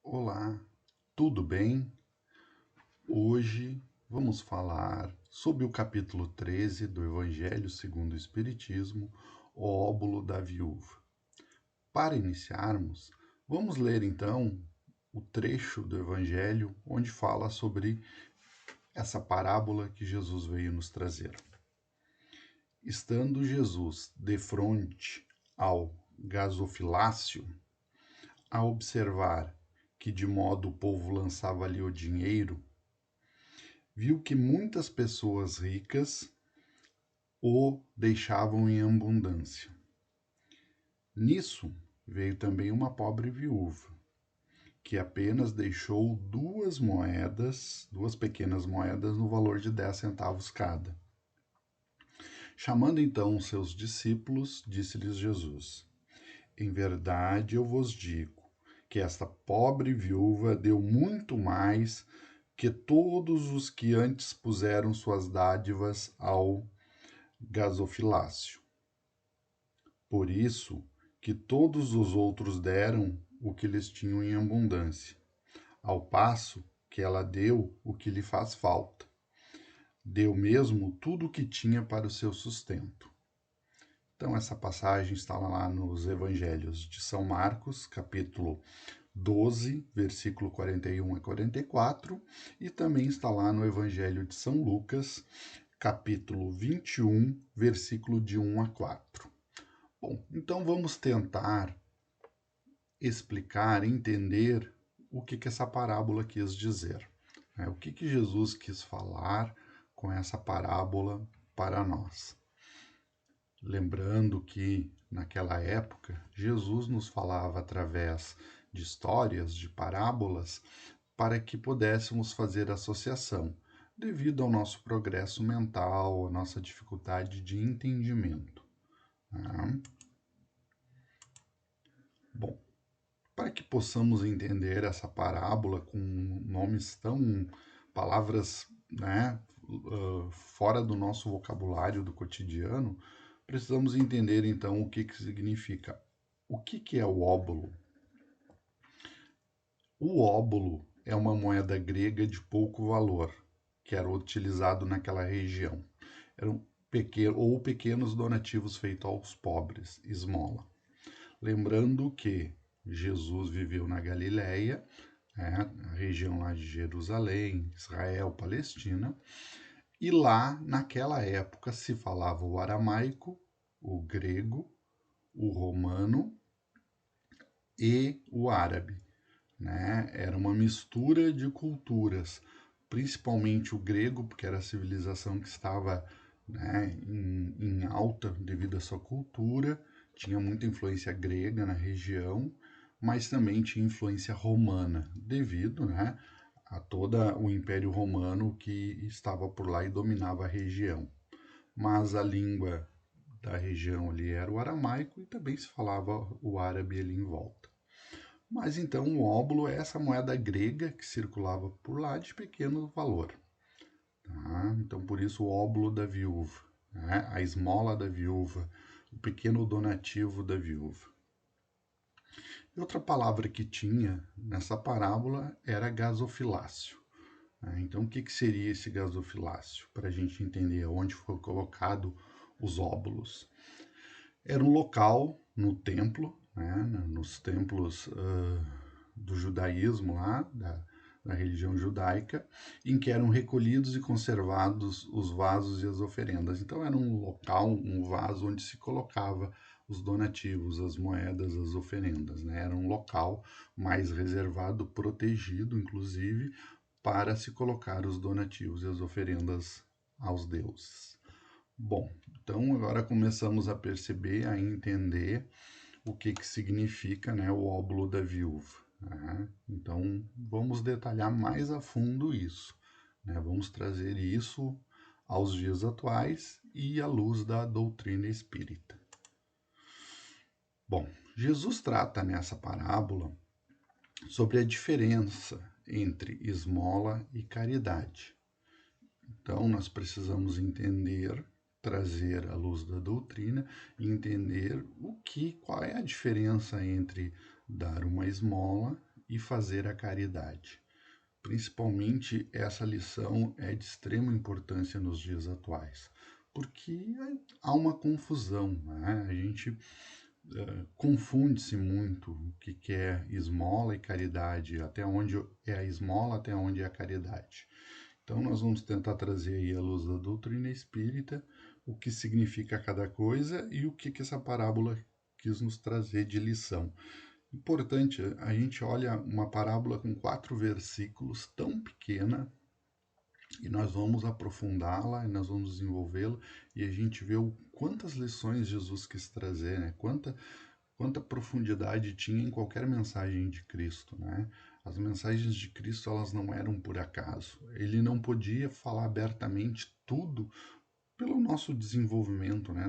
Olá, tudo bem? Hoje vamos falar sobre o capítulo 13 do Evangelho segundo o Espiritismo, o óbolo da viúva. Para iniciarmos, vamos ler então o trecho do Evangelho onde fala sobre essa parábola que Jesus veio nos trazer. Estando Jesus defronte ao gasofilácio, a observar que de modo o povo lançava ali o dinheiro, viu que muitas pessoas ricas o deixavam em abundância. Nisso veio também uma pobre viúva, que apenas deixou duas pequenas moedas no valor de 10 centavos cada. Chamando então os seus discípulos, disse-lhes Jesus: Em verdade eu vos digo que esta pobre viúva deu muito mais que todos os que antes puseram suas dádivas ao gasofilácio. Por isso que todos os outros deram o que lhes tinham em abundância, ao passo que ela deu o que lhe faz falta. Deu mesmo tudo o que tinha para o seu sustento. Então, essa passagem está lá nos Evangelhos de São Marcos, capítulo 12, versículo 41 a 44, e também está lá no Evangelho de São Lucas, capítulo 21, versículo de 1 a 4. Bom, então vamos tentar explicar, entender o que essa parábola quis dizer. O que Jesus quis falar com essa parábola para nós. Lembrando que, naquela época, Jesus nos falava através de histórias, de parábolas, para que pudéssemos fazer associação, devido ao nosso progresso mental, à nossa dificuldade de entendimento. Bom, para que possamos entender essa parábola com nomes tão, palavras, fora do nosso vocabulário do cotidiano, precisamos entender então o que significa. O que é o óbolo? O óbolo é uma moeda grega de pouco valor, que era utilizado naquela região. Eram pequenos donativos feitos aos pobres, esmola. Lembrando que Jesus viveu na Galileia, a região lá de Jerusalém, Israel, Palestina, e lá, naquela época, se falava o aramaico, o grego, o romano e o árabe. Era uma mistura de culturas, principalmente o grego, porque era a civilização que estava em alta devido à sua cultura, tinha muita influência grega na região, mas também tinha influência romana, devido a todo o Império Romano que estava por lá e dominava a região. Mas a língua da região ali era o aramaico e também se falava o árabe ali em volta. Mas então o óbolo é essa moeda grega que circulava por lá de pequeno valor. Tá? Então por isso o óbolo da viúva, a esmola da viúva, o pequeno donativo da viúva. E outra palavra que tinha nessa parábola era gasofilácio. Então o que seria esse gasofilácio? Para a gente entender onde foi colocado os óbolos. Era um local no templo, nos templos do judaísmo lá, da religião judaica, em que eram recolhidos e conservados os vasos e as oferendas. Então era um local, um vaso onde se colocava os donativos, as moedas, as oferendas. Era um local mais reservado, protegido, inclusive, para se colocar os donativos e as oferendas aos deuses. Bom, então agora começamos a perceber, a entender o que significa o óbolo da viúva. Então vamos detalhar mais a fundo isso. Vamos trazer isso aos dias atuais e à luz da doutrina espírita. Bom, Jesus trata nessa parábola sobre a diferença entre esmola e caridade. Então nós precisamos entender, trazer à luz da doutrina e entender qual é a diferença entre dar uma esmola e fazer a caridade. Principalmente essa lição é de extrema importância nos dias atuais, porque há uma confusão, né? A gente confunde-se muito o que é esmola e caridade, até onde é a esmola, até onde é a caridade. Então nós vamos tentar trazer aí à luz da doutrina espírita o que significa cada coisa e o que essa parábola quis nos trazer de lição. Importante, a gente olha uma parábola com 4 versículos, tão pequena, e nós vamos aprofundá-la, e nós vamos desenvolvê-la, e a gente vê quantas lições Jesus quis trazer, né? Quanta profundidade tinha em qualquer mensagem de Cristo, né? As mensagens de Cristo, elas não eram por acaso. Ele não podia falar abertamente tudo pelo nosso desenvolvimento, né?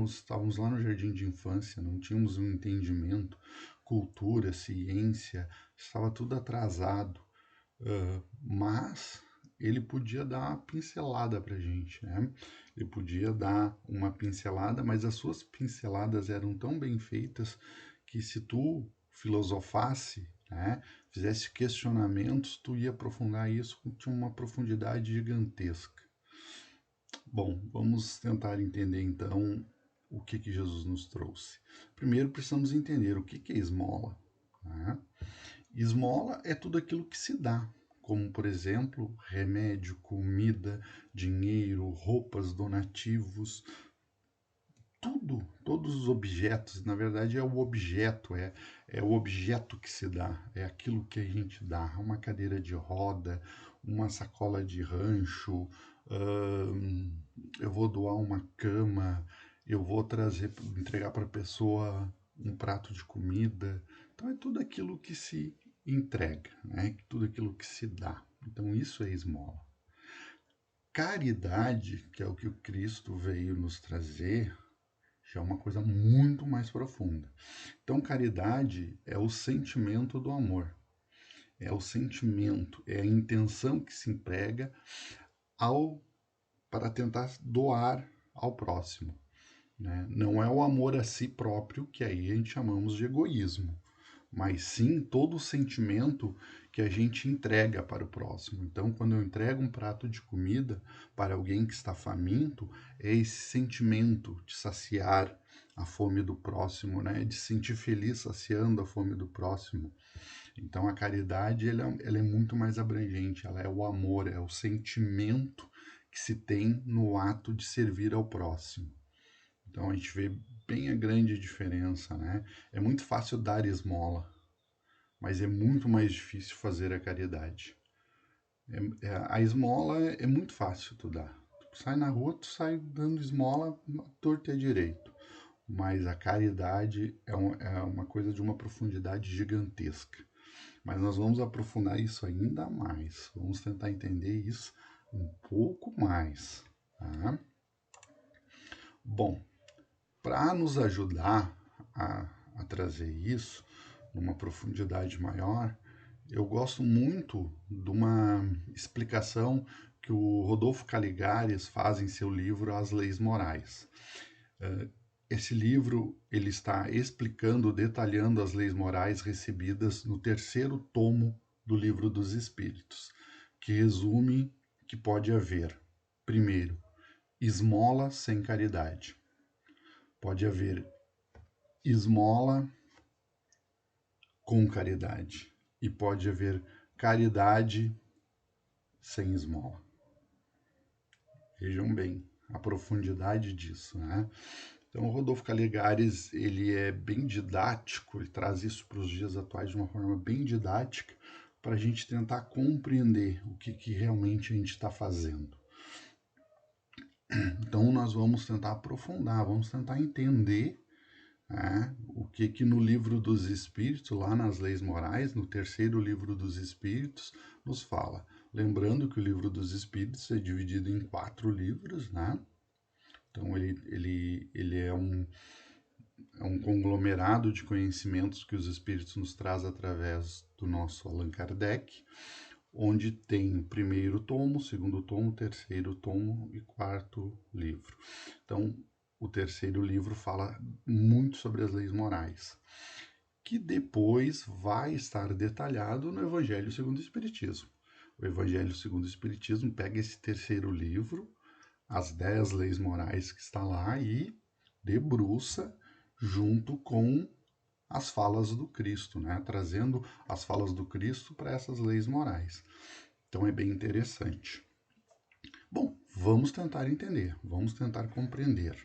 Estávamos lá no jardim de infância, não tínhamos um entendimento, cultura, ciência, estava tudo atrasado. Mas ele podia dar uma pincelada para a gente, né? Ele podia dar uma pincelada, mas as suas pinceladas eram tão bem feitas que se tu filosofasse, né, fizesse questionamentos, tu ia aprofundar isso com uma profundidade gigantesca. Bom, vamos tentar entender então o que Jesus nos trouxe. Primeiro precisamos entender o que é esmola, né? Esmola é tudo aquilo que se dá, como por exemplo, remédio, comida, dinheiro, roupas, donativos, tudo, todos os objetos, na verdade é o objeto, é o objeto que se dá, é aquilo que a gente dá, uma cadeira de roda, uma sacola de rancho, eu vou doar uma cama, eu vou entregar para a pessoa um prato de comida, então é tudo aquilo que se entrega, né? Tudo aquilo que se dá. Então isso é esmola. Caridade, que é o que o Cristo veio nos trazer, já é uma coisa muito mais profunda. Então, caridade é o sentimento do amor, é o sentimento, é a intenção que se emprega para tentar doar ao próximo, né? Não é o amor a si próprio, que aí a gente chamamos de egoísmo, mas sim todo o sentimento que a gente entrega para o próximo. Então, quando eu entrego um prato de comida para alguém que está faminto, é esse sentimento de saciar a fome do próximo, né? De se sentir feliz saciando a fome do próximo. Então, a caridade ela é muito mais abrangente, ela é o amor, é o sentimento que se tem no ato de servir ao próximo. Então, a gente vê bem a grande diferença, né? É muito fácil dar esmola, mas é muito mais difícil fazer a caridade. A esmola é muito fácil tu dar. Tu sai na rua, tu sai dando esmola torto e direito. Mas a caridade é uma coisa de uma profundidade gigantesca. Mas nós vamos aprofundar isso ainda mais. Vamos tentar entender isso um pouco mais. Tá? Bom, para nos ajudar a trazer isso numa profundidade maior, eu gosto muito de uma explicação que o Rodolfo Caligares faz em seu livro As Leis Morais. Esse livro ele está explicando, detalhando as leis morais recebidas no terceiro tomo do Livro dos Espíritos, que resume que pode haver, primeiro, esmola sem caridade. Pode haver esmola com caridade. E pode haver caridade sem esmola. Vejam bem a profundidade disso, né? Então, o Rodolfo Caligares, ele é bem didático, ele traz isso para os dias atuais de uma forma bem didática, para a gente tentar compreender o que realmente a gente está fazendo. Então, nós vamos tentar aprofundar, vamos tentar entender, né, o que no Livro dos Espíritos, lá nas Leis Morais, no terceiro Livro dos Espíritos, nos fala. Lembrando que o Livro dos Espíritos é dividido em 4 livros, né? Então, ele é um conglomerado de conhecimentos que os Espíritos nos trazem através do nosso Allan Kardec, onde tem o primeiro tomo, segundo tomo, terceiro tomo e quarto livro. Então, o terceiro livro fala muito sobre as leis morais. que depois vai estar detalhado no Evangelho segundo o Espiritismo. O Evangelho segundo o Espiritismo pega esse terceiro livro, as 10 leis morais que está lá, e debruça junto com as falas do Cristo, né? Trazendo as falas do Cristo para essas leis morais. Então é bem interessante. Bom, vamos tentar entender, vamos tentar compreender.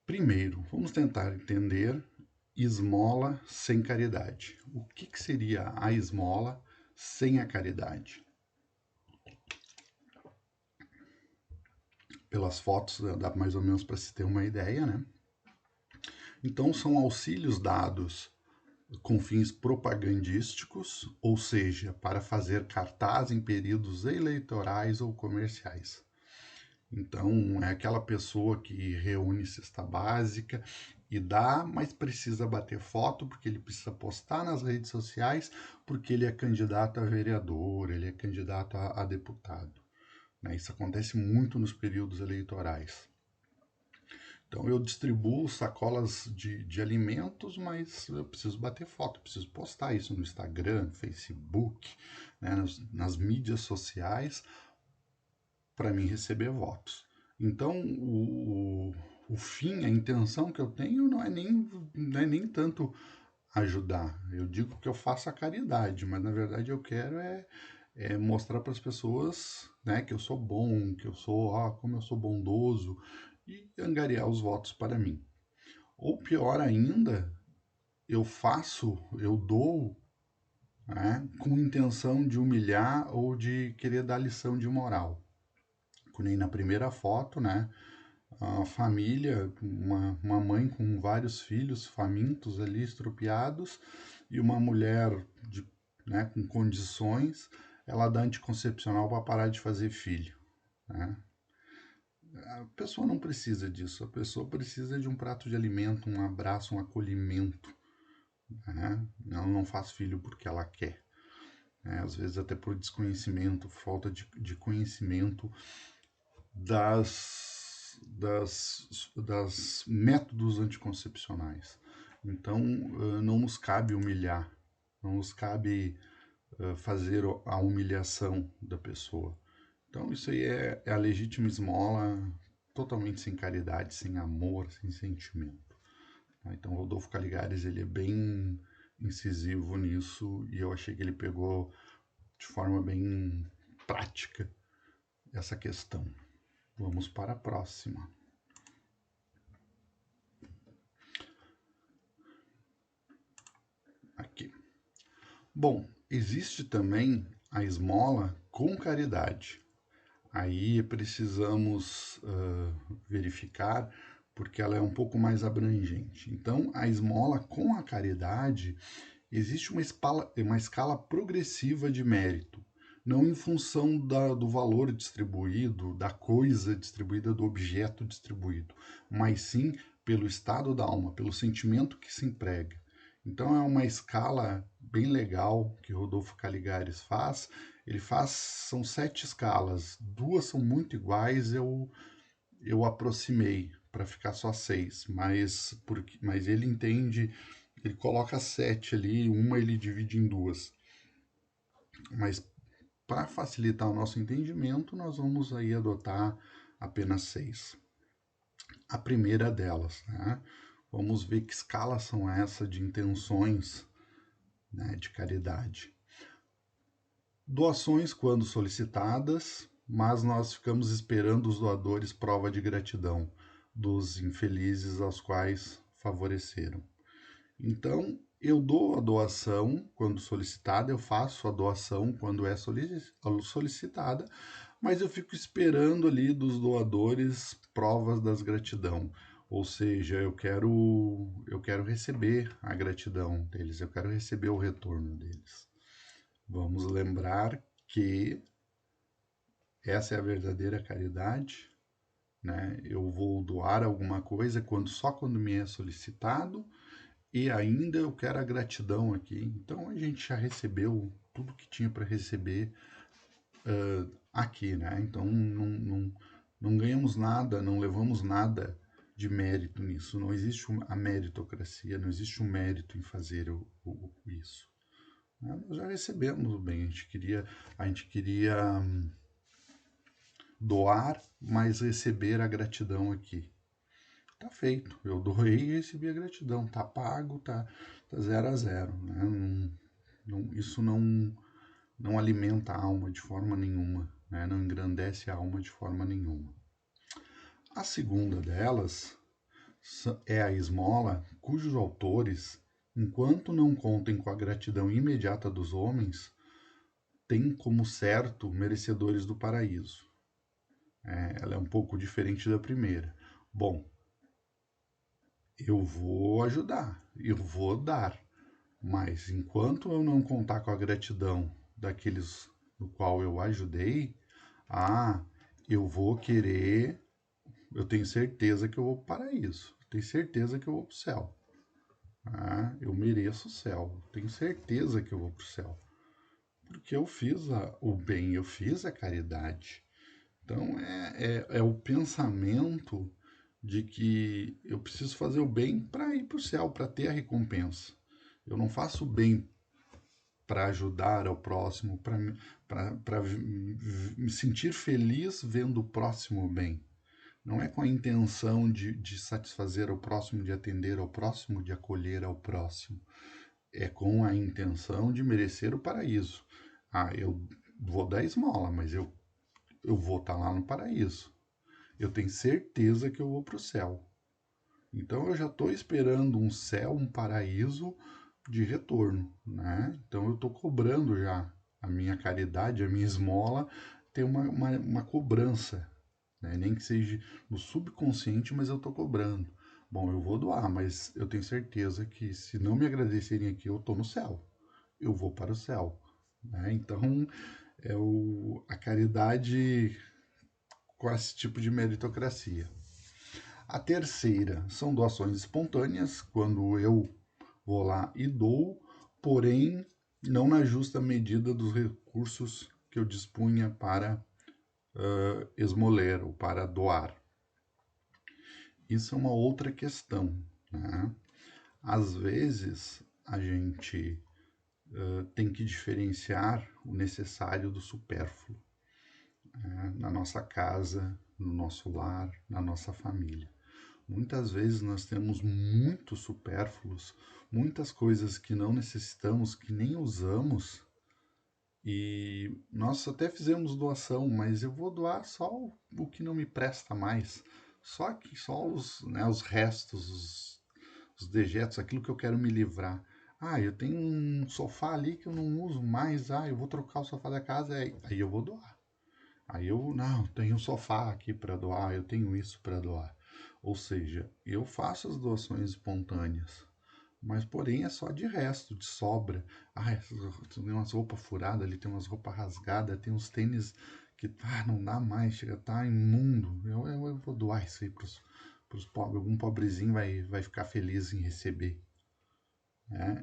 Primeiro, vamos tentar entender esmola sem caridade. O que seria a esmola sem a caridade? Pelas fotos dá mais ou menos para se ter uma ideia, né? Então, são auxílios dados com fins propagandísticos, ou seja, para fazer cartaz em períodos eleitorais ou comerciais. Então, é aquela pessoa que reúne cesta básica e dá, mas precisa bater foto porque ele precisa postar nas redes sociais, porque ele é candidato a vereador, ele é candidato a deputado. Né? Isso acontece muito nos períodos eleitorais. Então eu distribuo sacolas de alimentos, mas eu preciso bater foto, preciso postar isso no Instagram, no Facebook, né, nas mídias sociais, para mim receber votos. Então o fim, a intenção que eu tenho não é nem tanto ajudar. Eu digo que eu faço a caridade, mas na verdade eu quero é mostrar para as pessoas, né, que eu sou bom, que eu sou, como eu sou bondoso, e angariar os votos para mim. Ou pior ainda, eu dou, né, com intenção de humilhar ou de querer dar lição de moral. Como nem na primeira foto, né, a família, uma mãe com vários filhos famintos ali, estrupiados, e uma mulher né, com condições, ela dá anticoncepcional para parar de fazer filho. Né? A pessoa não precisa disso, a pessoa precisa de um prato de alimento, um abraço, um acolhimento. Né? Ela não faz filho porque ela quer. Né? Às vezes até por desconhecimento, falta de conhecimento das métodos anticoncepcionais. Então, não nos cabe humilhar, não nos cabe fazer a humilhação da pessoa. Então, isso aí é a legítima esmola totalmente sem caridade, sem amor, sem sentimento. Então, Rodolfo Caligares ele é bem incisivo nisso e eu achei que ele pegou de forma bem prática essa questão. Vamos para a próxima. Aqui. Bom, existe também a esmola com caridade. Aí precisamos verificar, porque ela é um pouco mais abrangente. Então, a esmola com a caridade, existe uma escala progressiva de mérito, não em função do valor distribuído, da coisa distribuída, do objeto distribuído, mas sim pelo estado da alma, pelo sentimento que se emprega. Então é uma escala bem legal que Rodolfo Caligares faz. Ele faz, são 7 escalas, 2 são muito iguais, eu aproximei para ficar só 6, mas ele entende, ele coloca 7 ali, uma ele divide em 2. Mas para facilitar o nosso entendimento, nós vamos aí adotar apenas 6. A primeira delas, né? Vamos ver que escalas são essas de intenções, né, de caridade. Doações quando solicitadas, mas nós ficamos esperando os doadores prova de gratidão dos infelizes aos quais favoreceram. Então, eu dou a doação quando solicitada, eu faço a doação quando é solicitada, mas eu fico esperando ali dos doadores provas das gratidão. Ou seja, eu quero receber a gratidão deles, eu quero receber o retorno deles. Vamos lembrar que essa é a verdadeira caridade, né? Eu vou doar alguma coisa só quando me é solicitado e ainda eu quero a gratidão aqui. Então a gente já recebeu tudo que tinha para receber aqui, né? Então não ganhamos nada, não levamos nada de mérito nisso, não existe a meritocracia, não existe um mérito em fazer isso. Né? Nós já recebemos o bem, a gente queria doar, mas receber a gratidão aqui. Tá feito, eu doei e recebi a gratidão, tá pago, tá 0 a 0. Né? Isso não alimenta a alma de forma nenhuma, né? Não engrandece a alma de forma nenhuma. A segunda delas é a esmola, cujos autores, enquanto não contem com a gratidão imediata dos homens, têm como certo merecedores do paraíso. Ela é um pouco diferente da primeira. Bom, eu vou ajudar, eu vou dar, mas enquanto eu não contar com a gratidão daqueles no qual eu ajudei, eu vou querer, eu tenho certeza que eu vou para o paraíso, eu tenho certeza que eu vou para o céu. Eu mereço o céu, tenho certeza que eu vou para o céu. Porque eu fiz o bem, eu fiz a caridade. Então é o pensamento de que eu preciso fazer o bem para ir para o céu, para ter a recompensa. Eu não faço o bem para ajudar ao próximo, para me sentir feliz vendo o próximo bem. Não é com a intenção de satisfazer ao próximo, de atender ao próximo, de acolher ao próximo. É com a intenção de merecer o paraíso. Eu vou dar esmola, mas eu vou estar lá no paraíso. Eu tenho certeza que eu vou para o céu. Então eu já estou esperando um céu, um paraíso de retorno, né? Então eu estou cobrando já a minha caridade, a minha esmola, tem uma cobrança, né? Nem que seja no subconsciente, mas eu estou cobrando. Bom, eu vou doar, mas eu tenho certeza que se não me agradecerem aqui, eu estou no céu. Eu vou para o céu. Né? Então, a caridade com esse tipo de meritocracia. A terceira são doações espontâneas, quando eu vou lá e dou, porém não na justa medida dos recursos que eu dispunha para esmoler ou para doar. Isso é uma outra questão. Né? Às vezes a gente tem que diferenciar o necessário do supérfluo, né? Na nossa casa, no nosso lar, na nossa família. Muitas vezes nós temos muitos supérfluos, muitas coisas que não necessitamos, que nem usamos, e nós até fizemos doação, mas eu vou doar só o que não me presta mais, só os restos, os dejetos, aquilo que eu quero me livrar. Eu tenho um sofá ali que eu não uso mais, eu vou trocar o sofá da casa, aí eu vou doar. Não, tenho um sofá aqui para doar, eu tenho isso para doar. Ou seja, eu faço as doações espontâneas, mas porém é só de resto, de sobra. Tem umas roupas furadas ali, tem umas roupas rasgadas, tem uns tênis que não dá mais, chega a tá imundo. Eu vou doar isso aí pros pobres, algum pobrezinho vai ficar feliz em receber.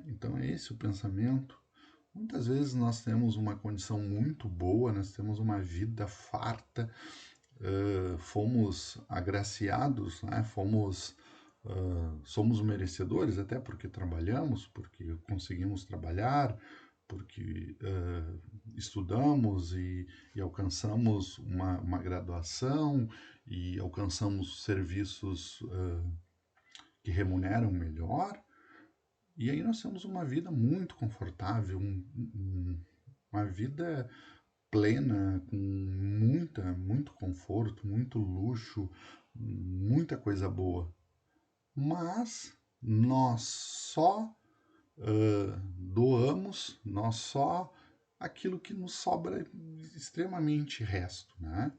Então é esse o pensamento. Muitas vezes nós temos uma condição muito boa, nós temos uma vida farta, fomos agraciados, né? Somos merecedores, até porque trabalhamos, porque conseguimos trabalhar, porque estudamos e alcançamos uma graduação e alcançamos serviços que remuneram melhor. E aí nós temos uma vida muito confortável, uma vida plena, com muito conforto, muito luxo, muita coisa boa. Mas nós só doamos, nós só aquilo que nos sobra extremamente resto, né?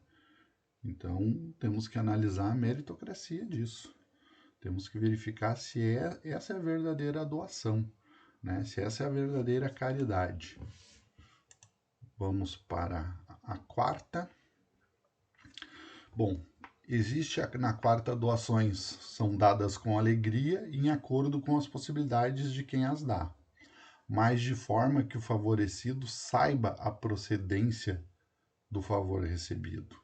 Então temos que analisar a meritocracia disso. Temos que verificar se essa é a verdadeira doação, né? Se essa é a verdadeira caridade. Vamos para a quarta. Bom, existe na quarta doações são dadas com alegria e em acordo com as possibilidades de quem as dá, mas de forma que o favorecido saiba a procedência do favor recebido.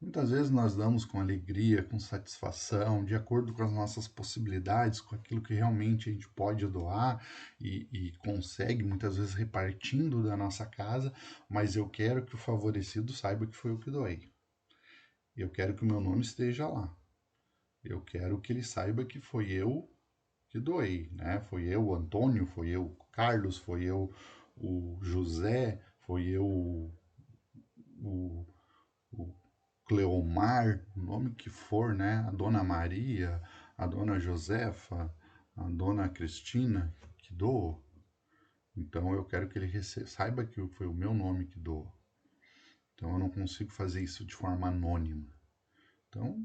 Muitas vezes nós damos com alegria, com satisfação, de acordo com as nossas possibilidades, com aquilo que realmente a gente pode doar e consegue, muitas vezes repartindo da nossa casa, mas eu quero que o favorecido saiba que foi eu que doei. Eu quero que o meu nome esteja lá. Eu quero que ele saiba que foi eu que doei, né? Foi eu, o Antônio, foi eu, o Carlos, foi eu, o José, foi eu, o Cleomar, o nome que for, né? A Dona Maria, a Dona Josefa, a Dona Cristina, que doou. Então eu quero que ele saiba que foi o meu nome que doou. Então eu não consigo fazer isso de forma anônima. Então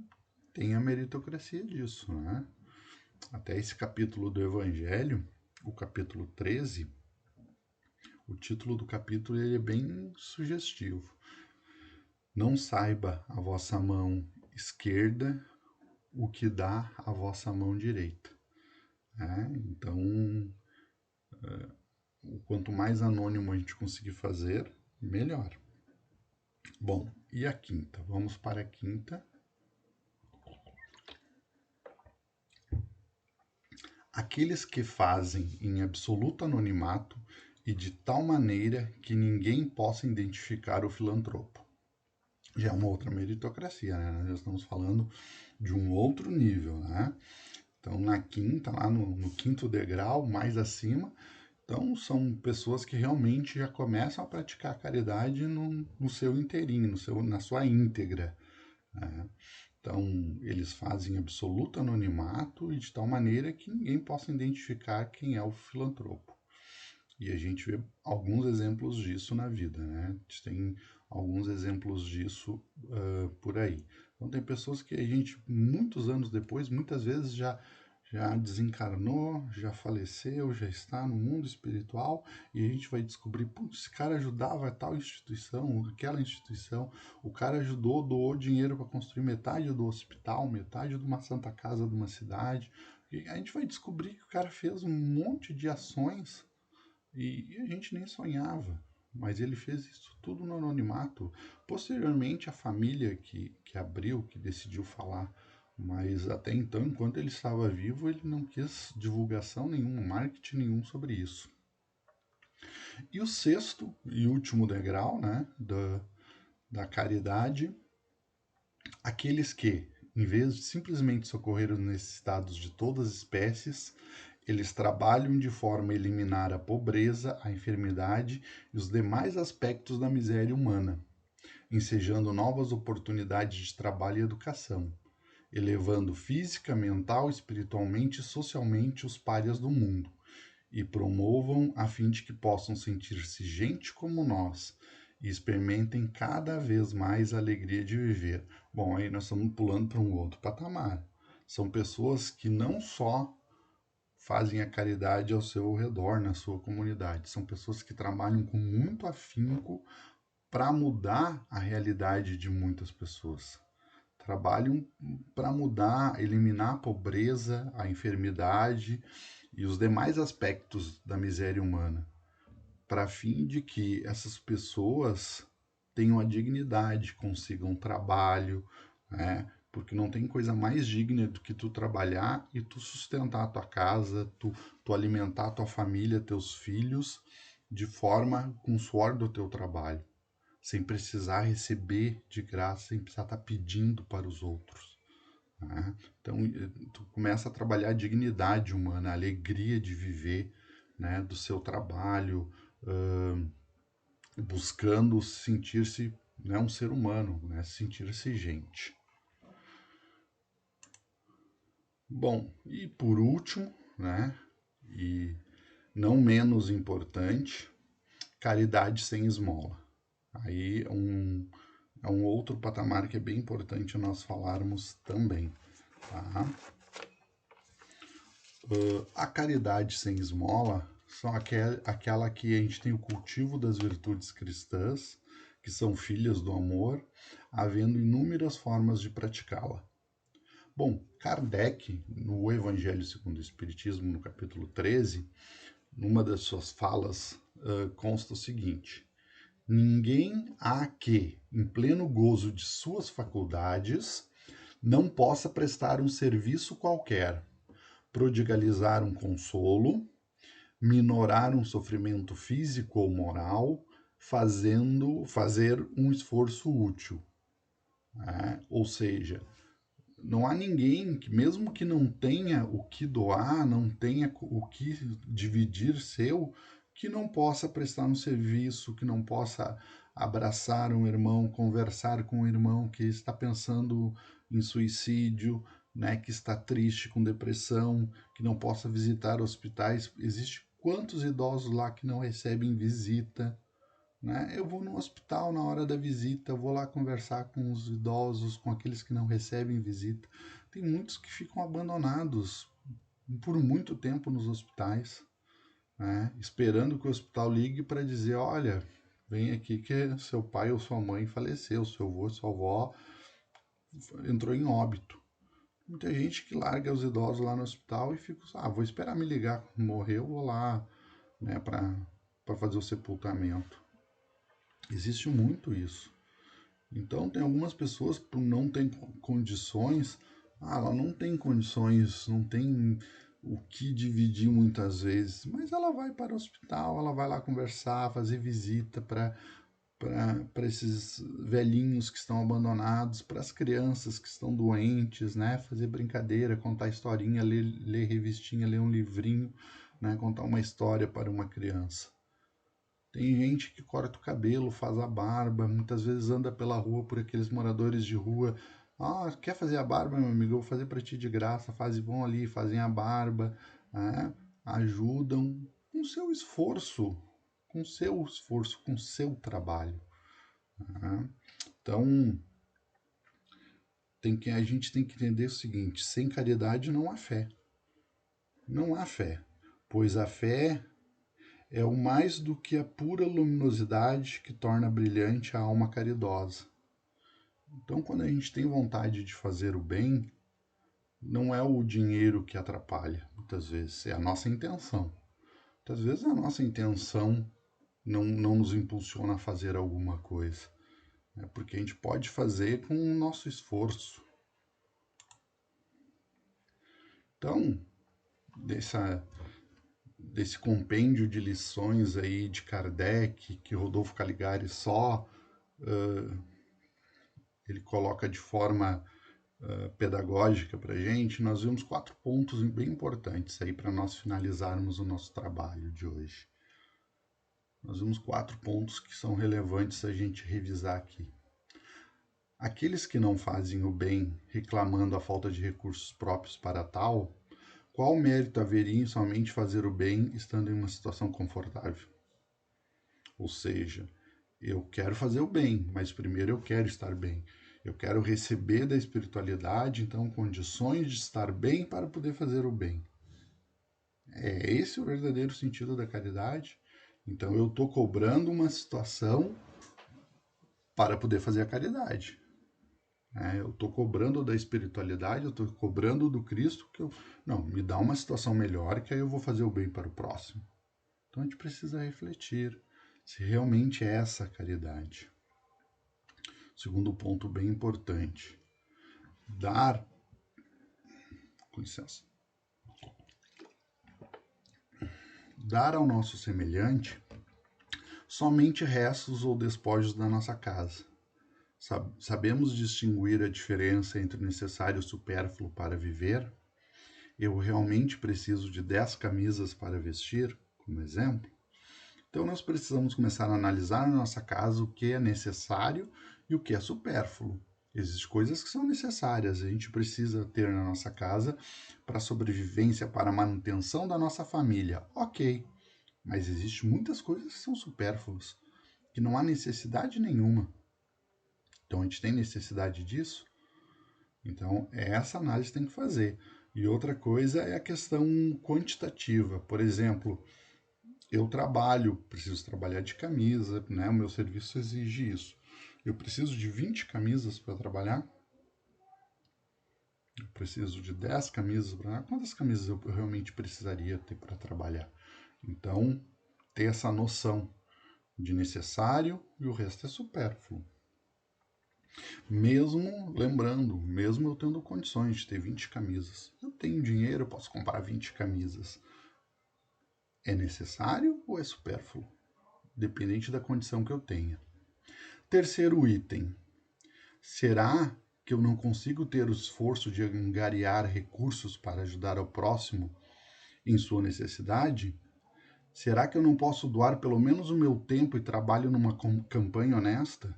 tem a meritocracia disso, né? Até esse capítulo do Evangelho, o capítulo 13, o título do capítulo ele é bem sugestivo. Não saiba a vossa mão esquerda o que dá a vossa mão direita. Então, quanto mais anônimo a gente conseguir fazer, melhor. Bom, e a quinta? Vamos para a quinta. Aqueles que fazem em absoluto anonimato e de tal maneira que ninguém possa identificar o filantropo. Já é uma outra meritocracia, né? Nós já estamos falando de um outro nível, né? Então, na quinta, lá no quinto degrau, mais acima, então são pessoas que realmente já começam a praticar a caridade no seu inteirinho, na sua íntegra, né? Então, eles fazem absoluto anonimato e de tal maneira que ninguém possa identificar quem é o filantropo. E a gente vê alguns exemplos disso na vida, né? A gente tem alguns exemplos disso por aí. Então, tem pessoas que a gente, muitos anos depois, muitas vezes já desencarnou, já faleceu, já está no mundo espiritual e a gente vai descobrir, putz, esse cara ajudava tal instituição, aquela instituição, o cara ajudou, doou dinheiro para construir metade do hospital, metade de uma santa casa de uma cidade. E a gente vai descobrir que o cara fez um monte de ações e a gente nem sonhava. Mas ele fez isso tudo no anonimato. Posteriormente, a família que abriu, que decidiu falar. Mas até então, enquanto ele estava vivo, ele não quis divulgação nenhuma, marketing nenhum sobre isso. E o sexto e último degrau, né, da caridade, aqueles que, em vez de simplesmente socorrer os necessitados de todas as espécies, eles trabalham de forma a eliminar a pobreza, a enfermidade e os demais aspectos da miséria humana, ensejando novas oportunidades de trabalho e educação, elevando física, mental, espiritualmente e socialmente os párias do mundo, e promovam a fim de que possam sentir-se gente como nós e experimentem cada vez mais a alegria de viver. Bom, aí nós estamos pulando para um outro patamar. São pessoas que não só fazem a caridade ao seu redor, na sua comunidade, são pessoas que trabalham com muito afinco para mudar a realidade de muitas pessoas. Trabalham para mudar, eliminar a pobreza, a enfermidade e os demais aspectos da miséria humana, para fim de que essas pessoas tenham a dignidade, consigam trabalho, né? Porque não tem coisa mais digna do que tu trabalhar e tu sustentar a tua casa, tu alimentar a tua família, teus filhos, de forma com o suor do teu trabalho, sem precisar receber de graça, sem precisar estar pedindo para os outros. Né? Então, tu começa a trabalhar a dignidade humana, a alegria de viver, né, do seu trabalho, buscando sentir-se, né, um ser humano, né, sentir-se gente. Bom, e por último, né, e não menos importante, caridade sem esmola. Aí é um outro patamar que é bem importante nós falarmos também. Tá? A caridade sem esmola são aquela que a gente tem o cultivo das virtudes cristãs, que são filhas do amor, havendo inúmeras formas de praticá-la. Bom, Kardec, no Evangelho segundo o Espiritismo, no capítulo 13, numa das suas falas, consta o seguinte: Ninguém há que, em pleno gozo de suas faculdades, não possa prestar um serviço qualquer, prodigalizar um consolo, minorar um sofrimento físico ou moral, fazer um esforço útil. Né? Ou seja, não há ninguém que, mesmo que não tenha o que doar, não tenha o que dividir seu, que não possa prestar um serviço, que não possa abraçar um irmão, conversar com um irmão que está pensando em suicídio, né, que está triste com depressão, que não possa visitar hospitais. Existe quantos idosos lá que não recebem visita? Né? Eu vou no hospital na hora da visita, eu vou lá conversar com os idosos, com aqueles que não recebem visita. Tem muitos que ficam abandonados por muito tempo nos hospitais, né? Esperando que o hospital ligue para dizer: olha, vem aqui que seu pai ou sua mãe faleceu, seu avô, sua avó entrou em óbito. Muita gente que larga os idosos lá no hospital e fica, vou esperar me ligar, morreu, vou lá, né, para fazer o sepultamento. Existe muito isso. Então, tem algumas pessoas que não têm condições, ela não tem condições, não tem o que dividir muitas vezes, mas ela vai para o hospital, ela vai lá conversar, fazer visita para esses velhinhos que estão abandonados, para as crianças que estão doentes, né? Fazer brincadeira, contar historinha, ler revistinha, ler um livrinho, né? Contar uma história para uma criança. Tem gente que corta o cabelo, faz a barba, muitas vezes anda pela rua por aqueles moradores de rua. Quer fazer a barba, meu amigo? Eu vou fazer para ti de graça. Vão ali, fazem a barba, né? Ajudam com seu esforço, com seu trabalho. Né? Então, a gente tem que entender o seguinte: sem caridade não há fé. Não há fé, pois a fé é o mais do que a pura luminosidade que torna brilhante a alma caridosa. Então, quando a gente tem vontade de fazer o bem, não é o dinheiro que atrapalha, muitas vezes, é a nossa intenção. Muitas vezes a nossa intenção não nos impulsiona a fazer alguma coisa, né? Porque a gente pode fazer com o nosso esforço. Então, desse compêndio de lições aí de Kardec, que Rodolfo Caligari ele coloca de forma pedagógica para a gente, nós vimos 4 pontos bem importantes aí para nós finalizarmos o nosso trabalho de hoje. Nós vimos 4 pontos que são relevantes a gente revisar aqui. Aqueles que não fazem o bem, reclamando a falta de recursos próprios para tal, qual mérito haveria em somente fazer o bem estando em uma situação confortável? Ou seja, eu quero fazer o bem, mas primeiro eu quero estar bem. Eu quero receber da espiritualidade, então, condições de estar bem para poder fazer o bem. É esse o verdadeiro sentido da caridade. Então, eu estou cobrando uma situação para poder fazer a caridade. Eu estou cobrando da espiritualidade, eu estou cobrando do Cristo que não, me dá uma situação melhor que aí eu vou fazer o bem para o próximo. Então, a gente precisa refletir se realmente é essa a caridade. Segundo ponto bem importante, dar, com licença, dar ao nosso semelhante somente restos ou despojos da nossa casa. Sabemos distinguir a diferença entre o necessário e o supérfluo para viver? Eu realmente preciso de 10 camisas para vestir, como exemplo? Então nós precisamos começar a analisar na nossa casa o que é necessário e o que é supérfluo. Existem coisas que são necessárias, a gente precisa ter na nossa casa para a sobrevivência, para a manutenção da nossa família. Ok, mas existem muitas coisas que são supérfluas, que não há necessidade nenhuma. Então a gente tem necessidade disso? Então é essa análise que tem que fazer. E outra coisa é a questão quantitativa. Por exemplo, eu trabalho, preciso trabalhar de camisa, né? O meu serviço exige isso. Eu preciso de 20 camisas para trabalhar? Eu preciso de 10 camisas para trabalhar? Quantas camisas eu realmente precisaria ter para trabalhar? Então, ter essa noção, de necessário e o resto é supérfluo. Mesmo, lembrando, mesmo eu tendo condições de ter 20 camisas. Eu tenho dinheiro, eu posso comprar 20 camisas. É necessário ou é supérfluo? Dependente da condição que eu tenha. Terceiro item. Será que eu não consigo ter o esforço de angariar recursos para ajudar ao próximo em sua necessidade? Será que eu não posso doar pelo menos o meu tempo e trabalho numa campanha honesta?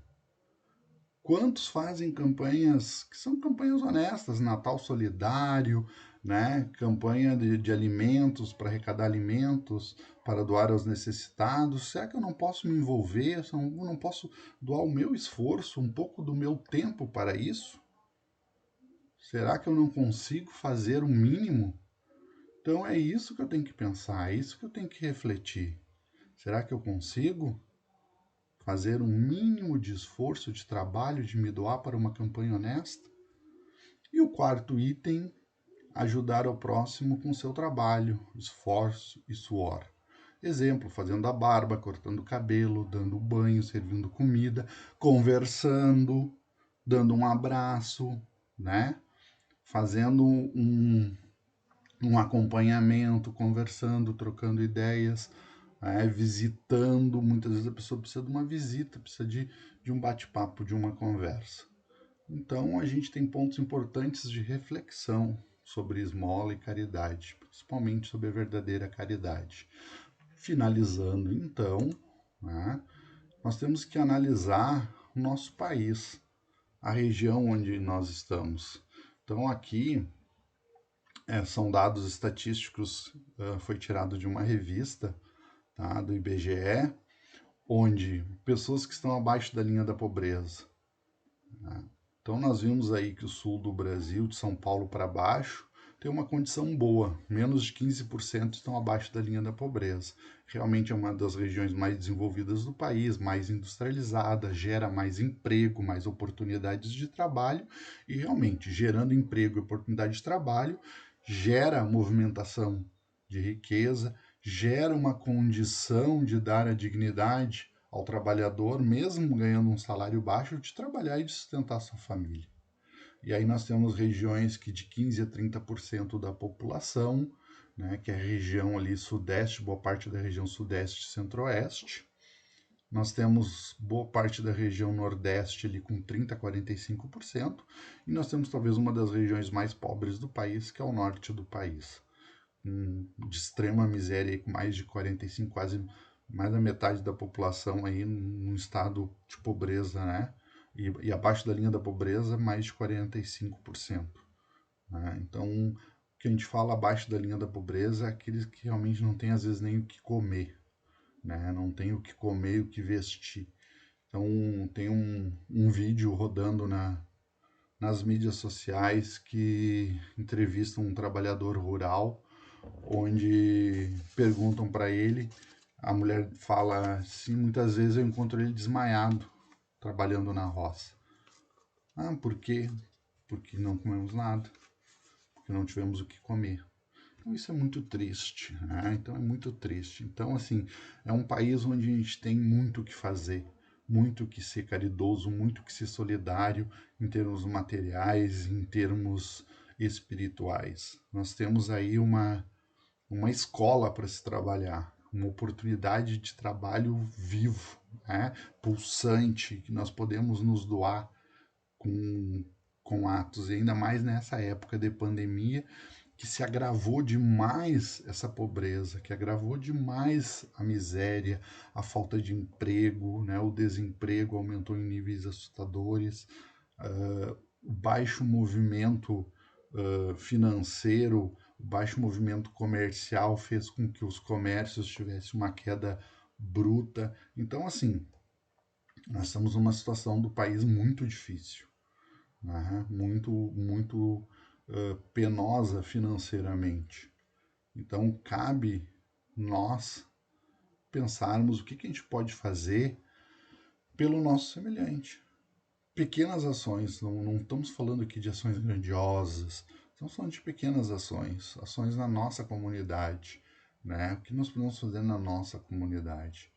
Quantos fazem campanhas que são campanhas honestas, Natal Solidário, né? Campanha de alimentos, para arrecadar alimentos, para doar aos necessitados? Será que eu não posso me envolver? Eu não posso doar o meu esforço, um pouco do meu tempo para isso? Será que eu não consigo fazer o mínimo? Então é isso que eu tenho que pensar, é isso que eu tenho que refletir. Será que eu consigo fazer um mínimo de esforço, de trabalho, de me doar para uma campanha honesta? E o quarto item, ajudar ao próximo com seu trabalho, esforço e suor. Exemplo, fazendo a barba, cortando o cabelo, dando banho, servindo comida, conversando, dando um abraço, né? Fazendo um acompanhamento, conversando, trocando ideias, visitando. Muitas vezes a pessoa precisa de uma visita, precisa de um bate-papo, de uma conversa. Então, a gente tem pontos importantes de reflexão sobre esmola e caridade, principalmente sobre a verdadeira caridade. Finalizando, então, né, nós temos que analisar o nosso país, a região onde nós estamos. Então, aqui são dados estatísticos, foi tirado de uma revista, tá, do IBGE, onde pessoas que estão abaixo da linha da pobreza. Né? Então nós vimos aí que o sul do Brasil, de São Paulo para baixo, tem uma condição boa, menos de 15% estão abaixo da linha da pobreza. Realmente é uma das regiões mais desenvolvidas do país, mais industrializada, gera mais emprego, mais oportunidades de trabalho e realmente gerando emprego e oportunidade de trabalho, gera movimentação de riqueza, gera uma condição de dar a dignidade ao trabalhador, mesmo ganhando um salário baixo, de trabalhar e de sustentar sua família. E aí nós temos regiões que de 15 a 30% da população, né, que é a região ali sudeste, boa parte da região sudeste e centro-oeste. Nós temos boa parte da região nordeste ali com 30 a 45%, e nós temos talvez uma das regiões mais pobres do país, que é o norte do país, de extrema miséria, com mais de 45, quase mais da metade da população aí num estado de pobreza, né? E abaixo da linha da pobreza, mais de 45%. Né? Então, o que a gente fala abaixo da linha da pobreza é aqueles que realmente não têm, às vezes, nem o que comer, né? Não tem o que comer e o que vestir. Então, tem um vídeo rodando nas mídias sociais que entrevista um trabalhador rural, onde perguntam para ele, a mulher fala assim, muitas vezes eu encontro ele desmaiado, trabalhando na roça. Ah, por quê? Porque não comemos nada, porque não tivemos o que comer. Então isso é muito triste, né? Então é muito triste. Então, assim, é um país onde a gente tem muito o que fazer, muito o que ser caridoso, muito o que ser solidário em termos materiais, em termos espirituais. Nós temos aí uma escola para se trabalhar, uma oportunidade de trabalho vivo, né? Pulsante, que nós podemos nos doar com, com atos, e ainda mais nessa época de pandemia, que se agravou demais essa pobreza, que agravou demais a miséria, a falta de emprego, né? O desemprego aumentou em níveis assustadores, o baixo movimento financeiro, o baixo movimento comercial fez com que os comércios tivessem uma queda bruta. Então, assim, nós estamos numa situação do país muito difícil, né? Muito penosa financeiramente. Então, cabe nós pensarmos o que a gente pode fazer pelo nosso semelhante. Pequenas ações, não estamos falando aqui de ações grandiosas, estamos falando de pequenas ações, ações na nossa comunidade, né? O que nós podemos fazer na nossa comunidade?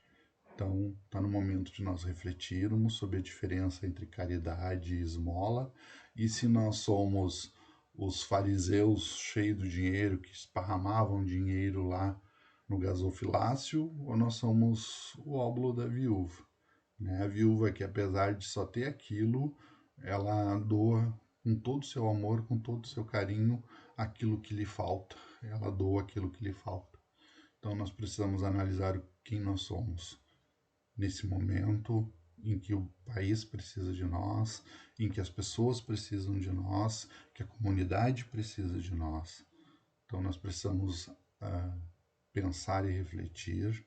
Então, está no momento de nós refletirmos sobre a diferença entre caridade e esmola, e se nós somos os fariseus cheios do dinheiro, que esparramavam dinheiro lá no gasofilácio, ou nós somos o óbolo da viúva, né? A viúva que, apesar de só ter aquilo, ela doa com todo o seu amor, com todo o seu carinho, aquilo que lhe falta. Ela doa aquilo que lhe falta. Então, nós precisamos analisar quem nós somos nesse momento em que o país precisa de nós, em que as pessoas precisam de nós, que a comunidade precisa de nós. Então nós precisamos pensar e refletir,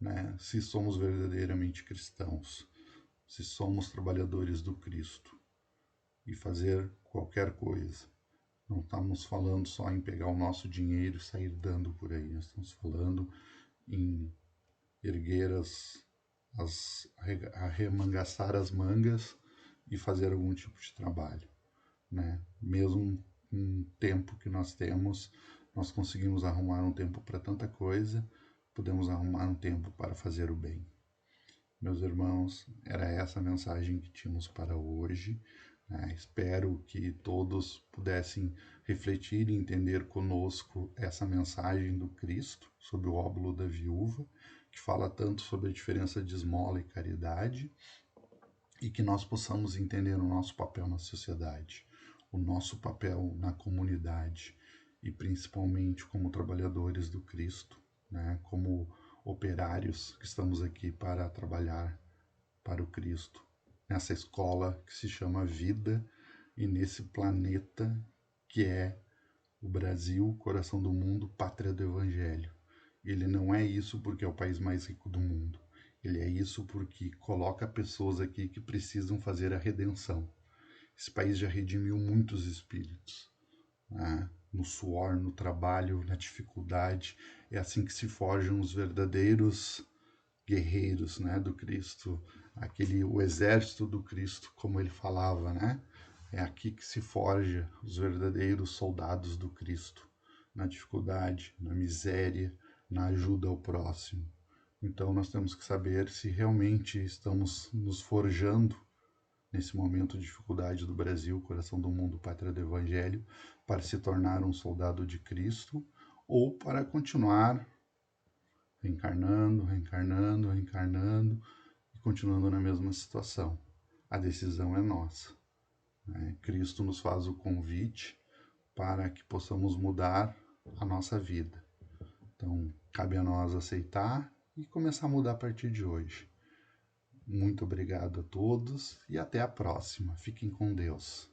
né, se somos verdadeiramente cristãos, se somos trabalhadores do Cristo e fazer qualquer coisa. Não estamos falando só em pegar o nosso dinheiro e sair dando por aí, nós estamos falando em erguer arremangaçar as mangas e fazer algum tipo de trabalho, né? Mesmo com o tempo que nós temos, nós conseguimos arrumar um tempo para tanta coisa, podemos arrumar um tempo para fazer o bem. Meus irmãos, era essa a mensagem que tínhamos para hoje. Espero que todos pudessem refletir e entender conosco essa mensagem do Cristo sobre o óbolo da viúva, que fala tanto sobre a diferença de esmola e caridade, e que nós possamos entender o nosso papel na sociedade, o nosso papel na comunidade e principalmente como trabalhadores do Cristo, né? Como operários que estamos aqui para trabalhar para o Cristo, nessa escola que se chama vida e nesse planeta que é o Brasil, coração do mundo, pátria do Evangelho. Ele não é isso porque é o país mais rico do mundo. Ele é isso porque coloca pessoas aqui que precisam fazer a redenção. Esse país já redimiu muitos espíritos, né? No suor, no trabalho, na dificuldade. É assim que se forjam os verdadeiros guerreiros, né, do Cristo, o exército do Cristo, como ele falava, né? É aqui que se forja os verdadeiros soldados do Cristo, na dificuldade, na miséria, na ajuda ao próximo. Então nós temos que saber se realmente estamos nos forjando nesse momento de dificuldade do Brasil, coração do mundo, pátria do Evangelho, para se tornar um soldado de Cristo ou para continuar reencarnando, reencarnando, reencarnando e continuando na mesma situação. A decisão é nossa, né? Cristo nos faz o convite para que possamos mudar a nossa vida. Então, cabe a nós aceitar e começar a mudar a partir de hoje. Muito obrigado a todos e até a próxima. Fiquem com Deus.